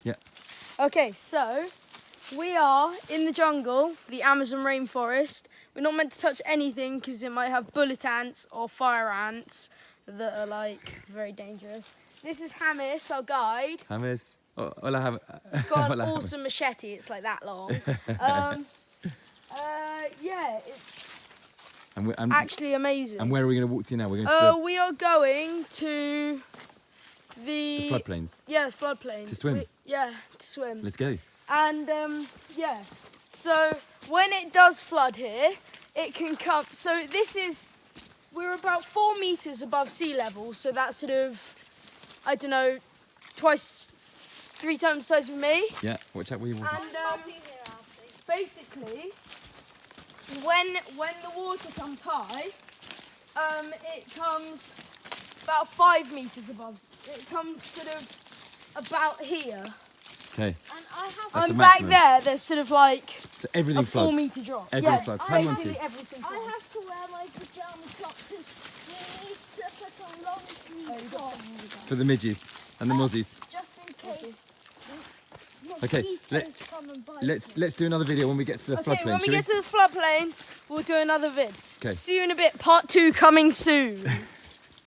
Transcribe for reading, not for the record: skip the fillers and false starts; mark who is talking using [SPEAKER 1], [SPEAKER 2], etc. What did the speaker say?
[SPEAKER 1] Yeah.
[SPEAKER 2] Okay, so we are in the jungle, the Amazon rainforest. We're not meant to touch anything because it might have bullet ants or fire ants that are like very dangerous. This is Hamis, our guide.
[SPEAKER 1] James. Oh, hola,
[SPEAKER 2] It's got an
[SPEAKER 1] hola, James.
[SPEAKER 2] awesome machete. It's like that long. Yeah, it's
[SPEAKER 1] And
[SPEAKER 2] actually amazing.
[SPEAKER 1] and where are we going to walk to now? We're going to
[SPEAKER 2] We are going to
[SPEAKER 1] the floodplains.
[SPEAKER 2] Yeah, the floodplain.
[SPEAKER 1] To swim?
[SPEAKER 2] To swim.
[SPEAKER 1] Let's go.
[SPEAKER 2] And yeah, so when it does flood here, it can come. So we're about 4 meters above sea level. So that's sort of, I don't know, 3 times the size of me.
[SPEAKER 1] Yeah, watch out where you walk.
[SPEAKER 2] And basically, when the water comes high, it comes about 5 meters above. It comes sort of about here.
[SPEAKER 1] Okay.
[SPEAKER 2] And back there, there's sort of like
[SPEAKER 1] So everything
[SPEAKER 2] a 4
[SPEAKER 1] floods.
[SPEAKER 2] meter drop.
[SPEAKER 1] Everything floods. Hang on to.
[SPEAKER 2] Basically everything floods.
[SPEAKER 3] I have to wear my pyjama socks because we need to put on long sleeve socks.
[SPEAKER 1] For the midges and the mozzies.
[SPEAKER 3] Just in case.
[SPEAKER 1] Okay,
[SPEAKER 3] mosquitoes come and bite
[SPEAKER 1] let's do another video when we get to the
[SPEAKER 2] Okay,
[SPEAKER 1] floodplain.
[SPEAKER 2] when we
[SPEAKER 1] shall
[SPEAKER 2] get to the floodplains, we'll do another vid.
[SPEAKER 1] Okay.
[SPEAKER 2] See you in a bit. Part 2 coming soon.